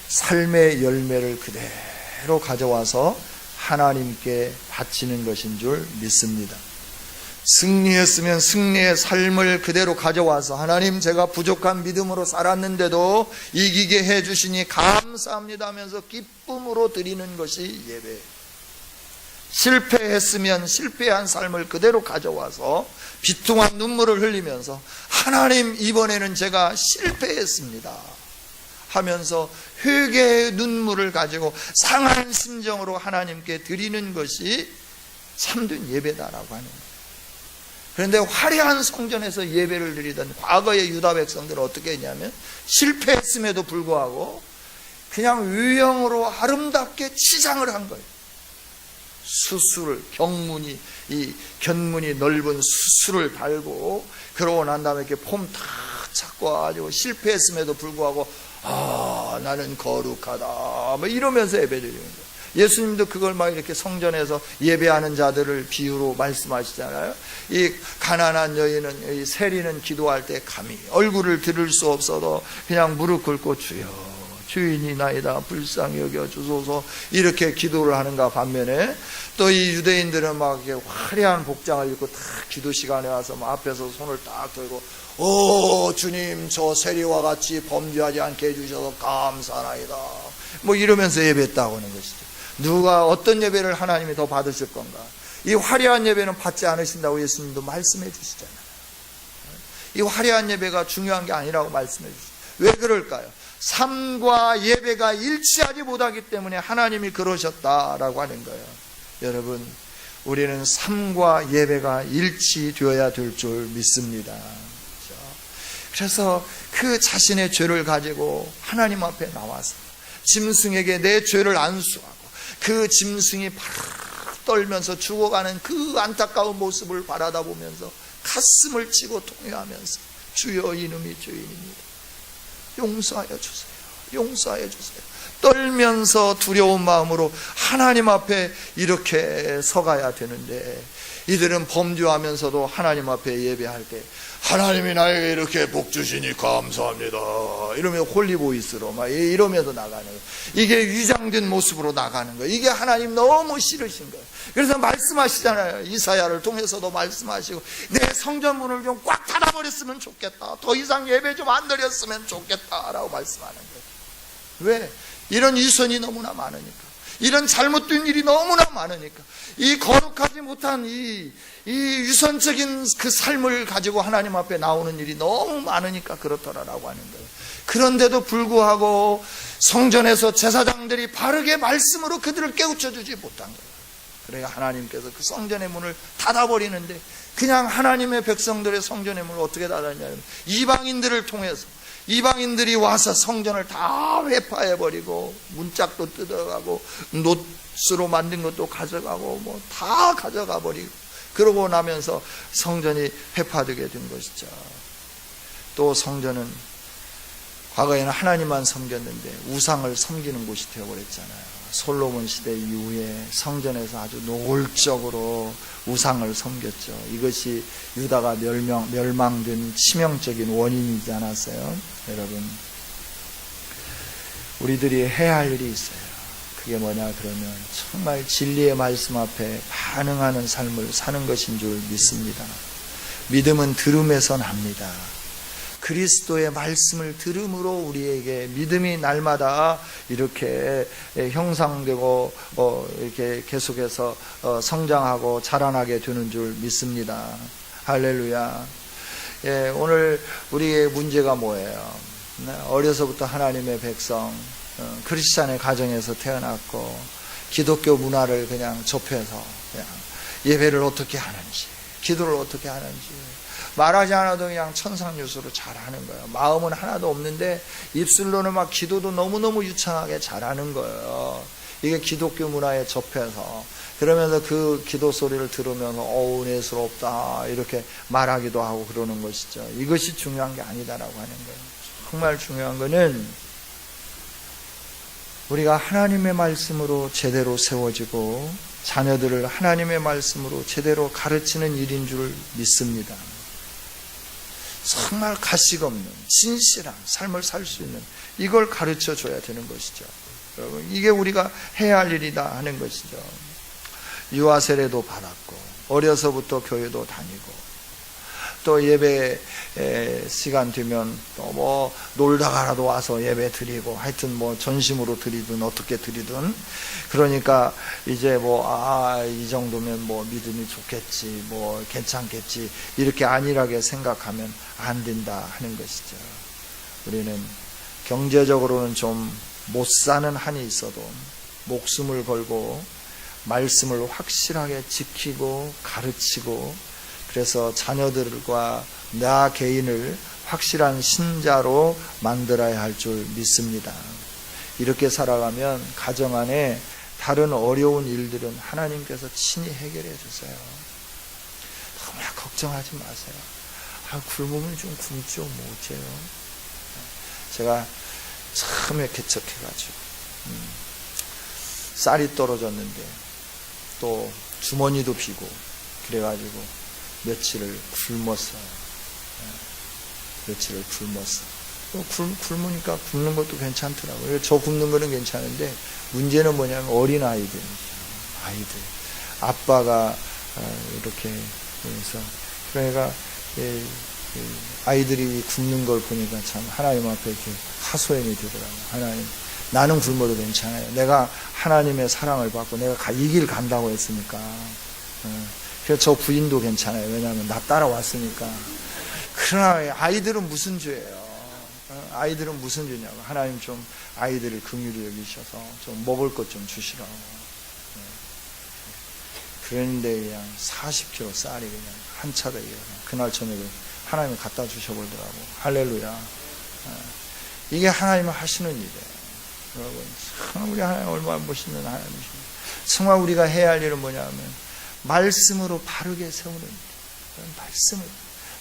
삶의 열매를 그대로 가져와서 하나님께 바치는 것인 줄 믿습니다. 승리했으면 승리의 삶을 그대로 가져와서 하나님, 제가 부족한 믿음으로 살았는데도 이기게 해주시니 감사합니다 하면서 기쁨으로 드리는 것이 예배. 실패했으면 실패한 삶을 그대로 가져와서 비통한 눈물을 흘리면서 하나님, 이번에는 제가 실패했습니다 하면서 회개의 눈물을 가지고 상한 심정으로 하나님께 드리는 것이 참된 예배다라고 하는 거예요. 그런데 화려한 성전에서 예배를 드리던 과거의 유다 백성들은 어떻게 했냐면 실패했음에도 불구하고 그냥 유형으로 아름답게 치장을 한 거예요. 수술을, 경문이, 이 견문이 넓은 수술을 달고, 그러고 난 다음에 이렇게 폼 탁 잡고 와가지고 실패했음에도 불구하고 나는 거룩하다 뭐 이러면서 예배드리는 거예요. 예수님도 그걸 막 이렇게 성전에서 예배하는 자들을 비유로 말씀하시잖아요. 이 가난한 여인은, 이 세리는 기도할 때 감히 얼굴을 들을 수 없어도 그냥 무릎 꿇고 주여 주인이 나이다 불쌍히 여겨 주소서 이렇게 기도를 하는가 반면에, 또 이 유대인들은 막 이렇게 화려한 복장을 입고 딱 기도 시간에 와서 막 앞에서 손을 딱 들고 주님, 저 세리와 같이 범죄하지 않게 해주셔서 감사나이다 뭐 이러면서 예배했다고 하는 것이죠. 누가 어떤 예배를 하나님이 더 받으실 건가? 이 화려한 예배는 받지 않으신다고 예수님도 말씀해 주시잖아요. 이 화려한 예배가 중요한 게 아니라고 말씀해 주시죠. 왜 그럴까요? 삶과 예배가 일치하지 못하기 때문에 하나님이 그러셨다라고 하는 거예요. 여러분, 우리는 삶과 예배가 일치되어야 될 줄 믿습니다. 그래서 그 자신의 죄를 가지고 하나님 앞에 나와서 짐승에게 내 죄를 안수하고 그 짐승이 바락 떨면서 죽어가는 그 안타까운 모습을 바라다 보면서 가슴을 치고 통회하면서 주여, 이놈이 죄인입니다. 용서하여 주세요. 용서하여 주세요. 떨면서 두려운 마음으로 하나님 앞에 이렇게 서가야 되는데, 이들은 범죄하면서도 하나님 앞에 예배할 때 하나님이 나에게 이렇게 복 주시니 감사합니다 이러면 홀리보이스로 막 이러면서 나가는 거예요. 이게 위장된 모습으로 나가는 거예요. 이게 하나님 너무 싫으신 거예요. 그래서 말씀하시잖아요. 이사야를 통해서도 말씀하시고, 내 성전문을 좀 꽉 닫아버렸으면 좋겠다, 더 이상 예배 좀 안 드렸으면 좋겠다라고 말씀하는 거예요. 왜? 이런 위선이 너무나 많으니까, 이런 잘못된 일이 너무나 많으니까, 이 거룩하지 못한 이 유선적인 그 삶을 가지고 하나님 앞에 나오는 일이 너무 많으니까 그렇더라라고 하는 거예요. 그런데도 불구하고 성전에서 제사장들이 바르게 말씀으로 그들을 깨우쳐주지 못한 거예요. 그래야 하나님께서 그 성전의 문을 닫아버리는데, 그냥 하나님의 백성들의 성전의 문을 어떻게 닫았냐면 이방인들을 통해서, 이방인들이 와서 성전을 다 회파해버리고 문짝도 뜯어가고 놋으로 만든 것도 가져가고 뭐 다 가져가 버리고, 그러고 나면서 성전이 회파되게 된 것이죠. 또 성전은 과거에는 하나님만 섬겼는데 우상을 섬기는 곳이 되어버렸잖아요. 솔로몬 시대 이후에 성전에서 아주 노골적으로 우상을 섬겼죠. 이것이 유다가 멸망된 치명적인 원인이지 않았어요? 여러분, 우리들이 해야 할 일이 있어요. 그게 뭐냐 그러면 정말 진리의 말씀 앞에 반응하는 삶을 사는 것인 줄 믿습니다. 믿음은 들음에서 납니다. 그리스도의 말씀을 들음으로 우리에게 믿음이 날마다 이렇게 형상되고 이렇게 계속해서 성장하고 자라나게 되는 줄 믿습니다. 할렐루야. 예, 오늘 우리의 문제가 뭐예요? 어려서부터 하나님의 백성, 크리스찬의 가정에서 태어났고 기독교 문화를 그냥 접해서 그냥 예배를 어떻게 하는지, 기도를 어떻게 하는지 말하지 않아도 그냥 천상유수로 잘하는 거예요. 마음은 하나도 없는데 입술로는 막 기도도 너무너무 유창하게 잘하는 거예요. 이게 기독교 문화에 접해서 그러면서 그 기도 소리를 들으면서 은혜스럽다 이렇게 말하기도 하고 그러는 것이죠. 이것이 중요한 게 아니다라고 하는 거예요. 정말 중요한 거는 우리가 하나님의 말씀으로 제대로 세워지고 자녀들을 하나님의 말씀으로 제대로 가르치는 일인 줄 믿습니다. 정말 가식 없는 진실한 삶을 살 수 있는 이걸 가르쳐 줘야 되는 것이죠. 여러분, 이게 우리가 해야 할 일이다 하는 것이죠. 유아 세례도 받았고 어려서부터 교회도 다니고 또 예배 시간 되면 또 뭐 놀다가라도 와서 예배 드리고 하여튼 뭐 전심으로 드리든 어떻게 드리든 그러니까 이제 이 정도면 뭐 믿음이 좋겠지 뭐 괜찮겠지 이렇게 안일하게 생각하면 안 된다 하는 것이죠. 우리는 경제적으로는 좀 못 사는 한이 있어도 목숨을 걸고 말씀을 확실하게 지키고 가르치고 그래서 자녀들과 나 개인을 확실한 신자로 만들어야 할 줄 믿습니다. 이렇게 살아가면 가정 안에 다른 어려운 일들은 하나님께서 친히 해결해 주세요. 너무 걱정하지 마세요. 굶으면 좀 굶죠, 뭐 어째요. 제가 처음에 개척해가지고 쌀이 떨어졌는데 또 주머니도 비고 그래가지고 며칠을 굶었어요. 며칠을 굶었어요. 굶으니까 굶는 것도 괜찮더라고요. 저 굶는 거는 괜찮은데 문제는 뭐냐면 어린 아이들. 아빠가 이렇게 해서 그러니까 아이들이 굶는 걸 보니까 참 하나님 앞에 이렇게 하소연이 되더라고요. 하나님, 나는 굶어도 괜찮아요. 내가 하나님의 사랑을 받고 내가 이 길 간다고 했으니까. 그래서 저 부인도 괜찮아요. 왜냐하면 나 따라왔으니까. 그러나 아이들은 무슨 죄예요? 아이들은 무슨 죄냐고. 하나님 좀 아이들을 긍휼히 여기셔서 좀 먹을 것 좀 주시라고. 그런데 그냥 40kg 쌀이 그냥 한 차례 그날 저녁에 하나님이 갖다 주셔보더라고. 할렐루야. 이게 하나님이 하시는 일이에요. 여러분, 정말 우리 하나님 얼마나 멋있는 하나님이십니까? 정말 우리가 해야 할 일은 뭐냐면 말씀으로 바르게 세우는 일. 말씀을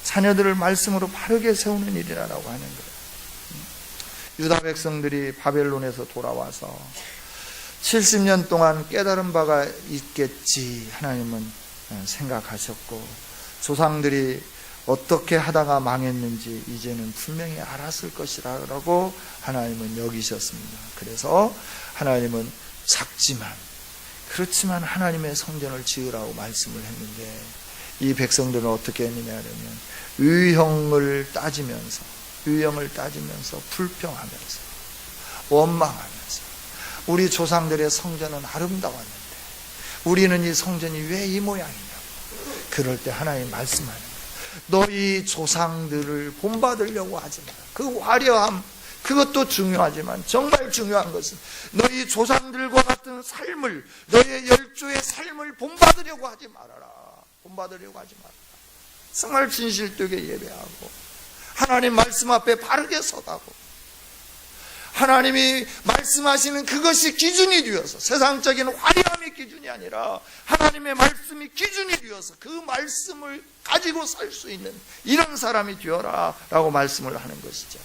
자녀들을 말씀으로 바르게 세우는 일이라고 하는 거예요. 유다 백성들이 바벨론에서 돌아와서 70년 동안 깨달은 바가 있겠지 하나님은 생각하셨고 조상들이 어떻게 하다가 망했는지 이제는 분명히 알았을 것이라고 하나님은 여기셨습니다. 그래서 하나님은 작지만 그렇지만 하나님의 성전을 지으라고 말씀을 했는데 이 백성들은 어떻게 했느냐 하면 유형을 따지면서 불평하면서 원망하면서 우리 조상들의 성전은 아름다웠는데 우리는 이 성전이 왜 이 모양이냐고. 그럴 때 하나님 말씀하는 거예요. 너희 조상들을 본받으려고 하지 마라. 그 화려함 그것도 중요하지만 정말 중요한 것은 너희 조상들과 같은 삶을 너의 열조의 삶을 본받으려고 하지 말아라. 본받으려고 하지 말아라. 정말 진실되게 예배하고 하나님 말씀 앞에 바르게 서가고 하나님이 말씀하시는 그것이 기준이 되어서 세상적인 화려함이 기준이 아니라 하나님의 말씀이 기준이 되어서 그 말씀을 가지고 살 수 있는 이런 사람이 되어라 라고 말씀을 하는 것이죠.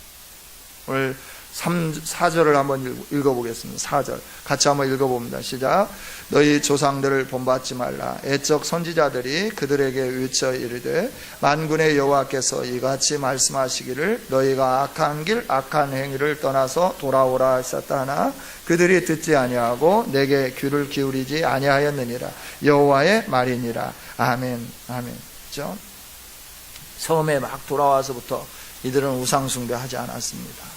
오늘 4절을 한번 읽어보겠습니다. 4절 같이 한번 읽어봅니다. 시작. 너희 조상들을 본받지 말라. 애적 선지자들이 그들에게 외쳐 이르되 만군의 여호와께서 이같이 말씀하시기를 너희가 악한 길 악한 행위를 떠나서 돌아오라 하셨다 하나 그들이 듣지 아니하고 내게 귀를 기울이지 아니하였느니라. 여호와의 말이니라. 아멘. 아멘. 그렇죠? 처음에 막 돌아와서부터 이들은 우상 숭배하지 않았습니다.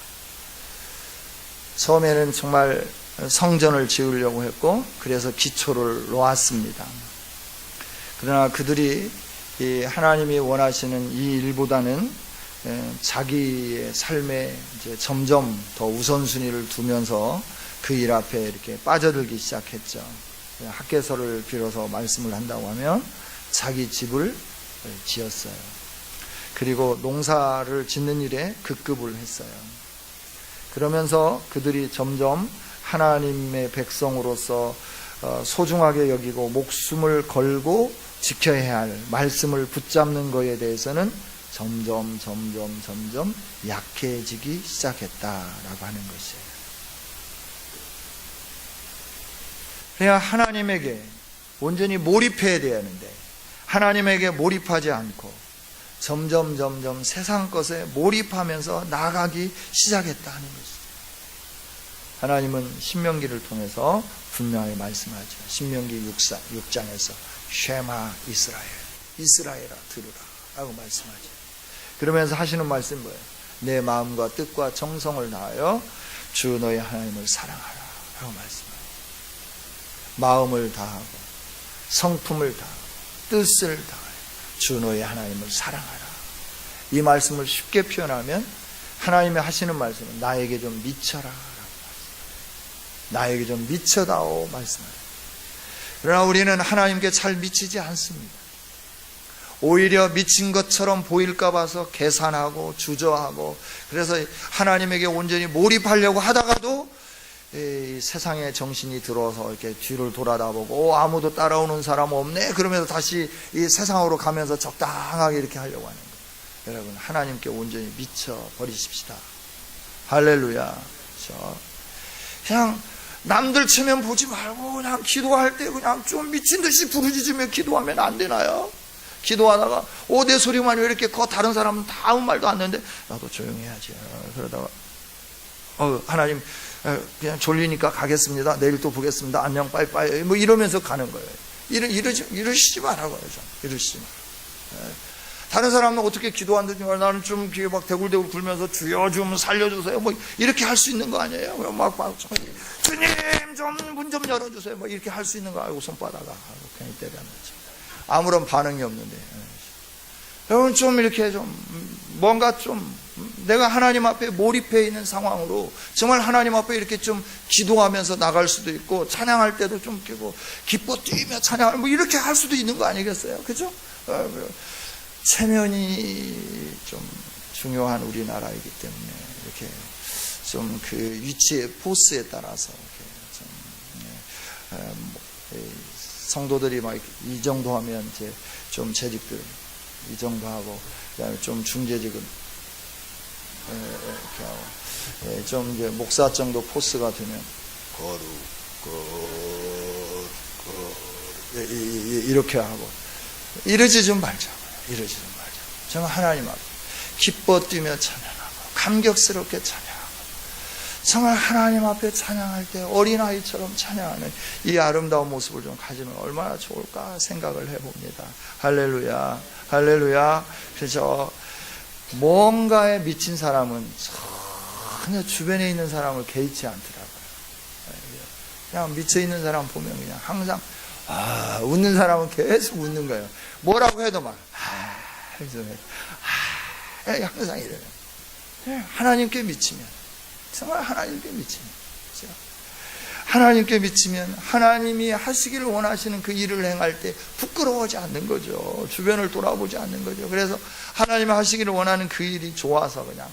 처음에는 정말 성전을 지으려고 했고 그래서 기초를 놓았습니다. 그러나 그들이 하나님이 원하시는 이 일보다는 자기의 삶에 이제 점점 더 우선순위를 두면서 그 일 앞에 이렇게 빠져들기 시작했죠. 학개서를 빌어서 말씀을 한다고 하면 자기 집을 지었어요. 그리고 농사를 짓는 일에 급급을 했어요. 그러면서 그들이 점점 하나님의 백성으로서 소중하게 여기고 목숨을 걸고 지켜야 할 말씀을 붙잡는 것에 대해서는 점점 약해지기 시작했다라고 하는 것이에요. 그래야 하나님에게 온전히 몰입해야 되는데 하나님에게 몰입하지 않고 점점 세상 것에 몰입하면서 나아가기 시작했다 하는 것이죠. 하나님은 신명기를 통해서 분명히 말씀하죠. 신명기 6장에서 쉐마 이스라엘아 들으라 라고 말씀하죠. 그러면서 하시는 말씀이 뭐예요? 내 마음과 뜻과 정성을 다하여 주 너희 하나님을 사랑하라 라고 말씀하죠. 마음을 다하고 성품을 다하고 뜻을 다하여 주 너희 하나님을 사랑하라. 이 말씀을 쉽게 표현하면 하나님이 하시는 말씀은 나에게 좀 미쳐라 라고 말씀하세요. 나에게 좀 미쳐다오 말씀하세요. 그러나 우리는 하나님께 잘 미치지 않습니다. 오히려 미친 것처럼 보일까 봐서 계산하고 주저하고 그래서 하나님에게 온전히 몰입하려고 하다가도 이 세상에 정신이 들어서 이렇게 뒤를 돌아다보고 아무도 따라오는 사람 없네 그러면서 다시 이 세상으로 가면서 적당하게 이렇게 하려고 하는 거예요. 여러분 하나님께 온전히 미쳐버리십시다. 할렐루야. 그렇죠? 그냥 남들 체면 보지 말고 그냥 기도할 때 그냥 좀 미친 듯이 부르짖으며 기도하면 안 되나요? 기도하다가 내 소리만 왜 이렇게 커? 다른 사람은 다 아무 말도 안 듣는데 나도 조용히 해야지. 그러다가 하나님 그냥 졸리니까 가겠습니다. 내일 또 보겠습니다. 안녕 빠이빠이 뭐 이러면서 가는 거예요. 이러시지 말라고요. 이러시지 말. 다른 사람은 어떻게 기도한다지 말 나는 좀 귀에 막 대굴대굴 굴면서 주여 좀 살려주세요. 뭐 이렇게 할 수 있는 거 아니에요? 막 주님 좀 문 좀 열어주세요. 뭐 이렇게 할 수 있는 거 알고 손바닥아 그냥 때려놨죠. 아무런 반응이 없는데. 여러분 좀 이렇게 좀 뭔가 좀 내가 하나님 앞에 몰입해 있는 상황으로 정말 하나님 앞에 이렇게 좀 기도하면서 나갈 수도 있고 찬양할 때도 좀 끼고 기뻐 뛰며 찬양할 뭐 이렇게 할 수도 있는 거 아니겠어요? 그죠? 체면이 좀 중요한 우리나라이기 때문에 이렇게 좀 그 위치의 포스에 따라서 이렇게 좀 성도들이 막 이 정도 하면 이제 좀 재직들 이 정도 하고 그다음에 좀 중재직은 이렇게 하고 좀 이제 목사 정도 포스가 되면 이렇게 하고 이러지 좀 말자고요. 이러지 좀 말자고. 정말 하나님 앞에 기뻐 뛰며 찬양하고 감격스럽게 찬양하고 정말 하나님 앞에 찬양할 때 어린아이처럼 찬양하는 이 아름다운 모습을 좀 가지면 얼마나 좋을까 생각을 해봅니다. 할렐루야 할렐루야. 그래서 뭔가에 미친 사람은 전혀 주변에 있는 사람을 개의치 않더라고요. 그냥 미쳐있는 사람 보면 그냥 항상 웃는 사람은 계속 웃는 거예요. 뭐라고 해도 막 항상 이래요. 하나님께 미치면 정말 하나님께 미치면 그렇죠? 하나님께 미치면 하나님이 하시기를 원하시는 그 일을 행할 때 부끄러워하지 않는 거죠. 주변을 돌아보지 않는 거죠. 그래서 하나님이 하시기를 원하는 그 일이 좋아서 그냥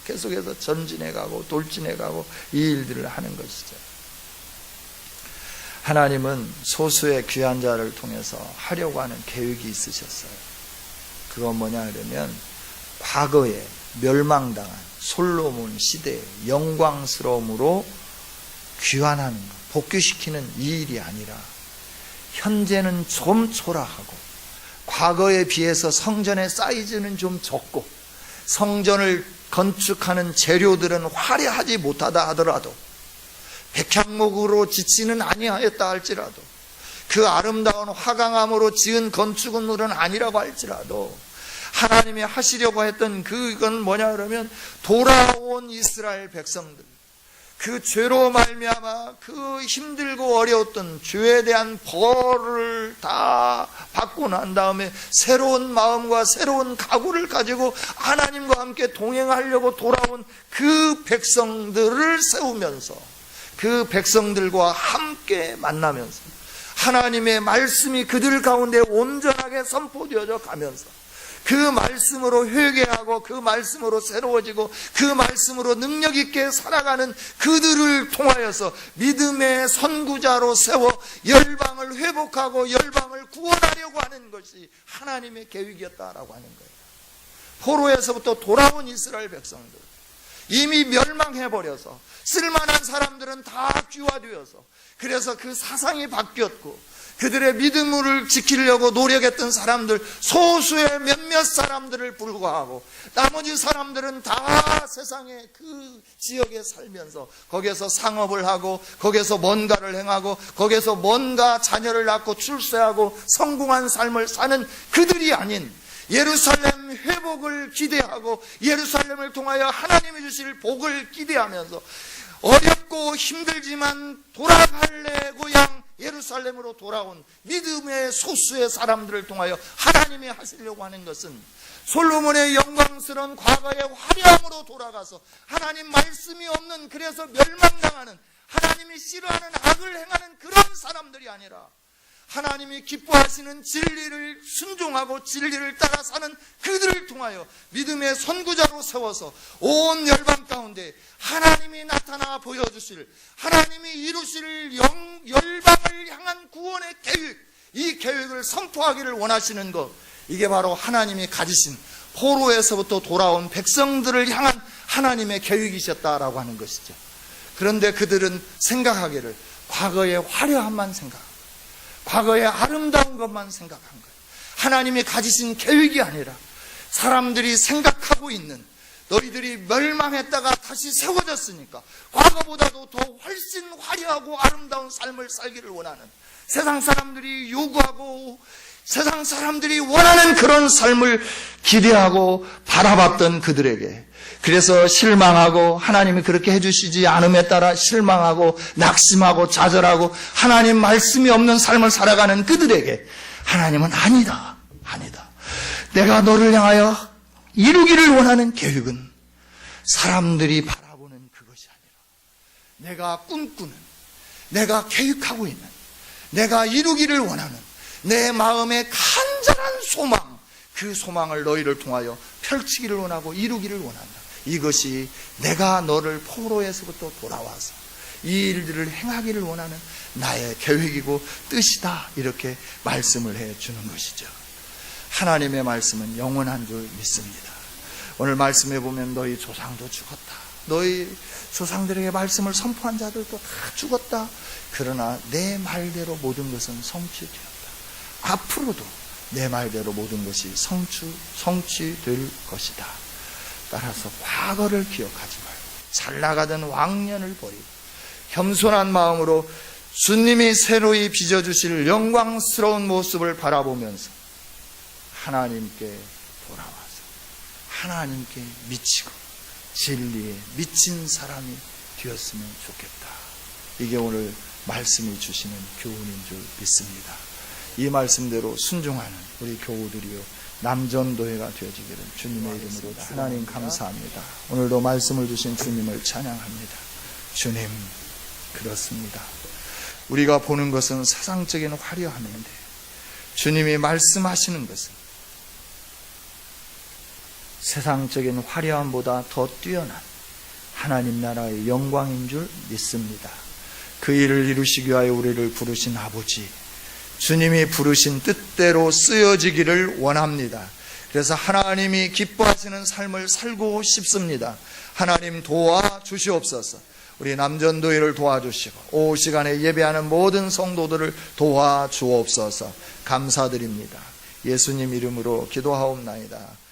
계속해서 전진해가고 돌진해가고 이 일들을 하는 것이죠. 하나님은 소수의 귀한 자를 통해서 하려고 하는 계획이 있으셨어요. 그건 뭐냐 그러면 과거에 멸망당한 솔로몬 시대의 영광스러움으로 귀환하는 것, 복귀시키는 이 일이 아니라 현재는 좀 초라하고 과거에 비해서 성전의 사이즈는 좀 적고 성전을 건축하는 재료들은 화려하지 못하다 하더라도 백향목으로 짓지는 아니하였다 할지라도 그 아름다운 화강암으로 지은 건축물은 아니라고 할지라도 하나님이 하시려고 했던 그건 뭐냐 그러면 돌아온 이스라엘 백성들, 그 죄로 말미암아 그 힘들고 어려웠던 죄에 대한 벌을 다 받고 난 다음에 새로운 마음과 새로운 각오를 가지고 하나님과 함께 동행하려고 돌아온 그 백성들을 세우면서 그 백성들과 함께 만나면서 하나님의 말씀이 그들 가운데 온전하게 선포되어져 가면서 그 말씀으로 회개하고 그 말씀으로 새로워지고 그 말씀으로 능력 있게 살아가는 그들을 통하여서 믿음의 선구자로 세워 열방을 회복하고 열방을 구원하려고 하는 것이 하나님의 계획이었다라고 하는 거예요. 포로에서부터 돌아온 이스라엘 백성들, 이미 멸망해버려서 쓸만한 사람들은 다 귀화되어서, 그래서 그 사상이 바뀌었고 그들의 믿음을 지키려고 노력했던 사람들, 소수의 몇몇 사람들을 불구하고 나머지 사람들은 다 세상의 그 지역에 살면서 거기에서 상업을 하고 거기에서 뭔가를 행하고 거기에서 뭔가 자녀를 낳고 출세하고 성공한 삶을 사는 그들이 아닌 예루살렘 회복을 기대하고 예루살렘을 통하여 하나님이 주실 복을 기대하면서 어렵고 힘들지만 돌아갈래 고향 예루살렘으로 돌아온 믿음의 소수의 사람들을 통하여 하나님이 하시려고 하는 것은 솔로몬의 영광스러운 과거의 화려함으로 돌아가서 하나님 말씀이 없는, 그래서 멸망당하는, 하나님이 싫어하는 악을 행하는 그런 사람들이 아니라 하나님이 기뻐하시는 진리를 순종하고 진리를 따라 사는 그들을 통하여 믿음의 선구자로 세워서 온 열방 가운데 하나님이 나타나 보여주실, 하나님이 이루실 열방을 향한 구원의 계획, 이 계획을 선포하기를 원하시는 것, 이게 바로 하나님이 가지신 포로에서부터 돌아온 백성들을 향한 하나님의 계획이셨다라고 하는 것이죠. 그런데 그들은 생각하기를 과거의 화려함만 생각하고 과거의 아름다운 것만 생각한 거예요. 하나님이 가지신 계획이 아니라 사람들이 생각하고 있는, 너희들이 멸망했다가 다시 세워졌으니까 과거보다도 더 훨씬 화려하고 아름다운 삶을 살기를 원하는, 세상 사람들이 요구하고 세상 사람들이 원하는 그런 삶을 기대하고 바라봤던 그들에게, 그래서 실망하고 하나님이 그렇게 해주시지 않음에 따라 실망하고 낙심하고 좌절하고 하나님 말씀이 없는 삶을 살아가는 그들에게 하나님은 아니다, 아니다. 내가 너를 향하여 이루기를 원하는 계획은 사람들이 바라보는 그것이 아니라 내가 꿈꾸는, 내가 계획하고 있는, 내가 이루기를 원하는 내 마음의 간절한 소망, 그 소망을 너희를 통하여 펼치기를 원하고 이루기를 원한다. 이것이 내가 너를 포로에서부터 돌아와서 이 일들을 행하기를 원하는 나의 계획이고 뜻이다, 이렇게 말씀을 해주는 것이죠. 하나님의 말씀은 영원한 줄 믿습니다. 오늘 말씀해 보면 너희 조상도 죽었다, 너희 조상들에게 말씀을 선포한 자들도 다 죽었다. 그러나 내 말대로 모든 것은 성취되었다. 앞으로도 내 말대로 모든 것이 성취될 것이다. 따라서 과거를 기억하지 말고 잘 나가던 왕년을 버리고 겸손한 마음으로 주님이 새로이 빚어주실 영광스러운 모습을 바라보면서 하나님께 돌아와서 하나님께 미치고 진리에 미친 사람이 되었으면 좋겠다. 이게 오늘 말씀이 주시는 교훈인 줄 믿습니다. 이 말씀대로 순종하는 우리 교우들이요 남전도회가 되어지기를 주님의 이름으로 하나님 감사합니다. 오늘도 말씀을 주신 주님을 찬양합니다. 주님, 그렇습니다. 우리가 보는 것은 세상적인 화려함인데 주님이 말씀하시는 것은 세상적인 화려함보다 더 뛰어난 하나님 나라의 영광인 줄 믿습니다. 그 일을 이루시기 위하여 우리를 부르신 아버지, 주님이 부르신 뜻대로 쓰여지기를 원합니다. 그래서 하나님이 기뻐하시는 삶을 살고 싶습니다. 하나님 도와주시옵소서. 우리 남전도회를 도와주시고 오후 시간에 예배하는 모든 성도들을 도와주옵소서. 감사드립니다. 예수님 이름으로 기도하옵나이다.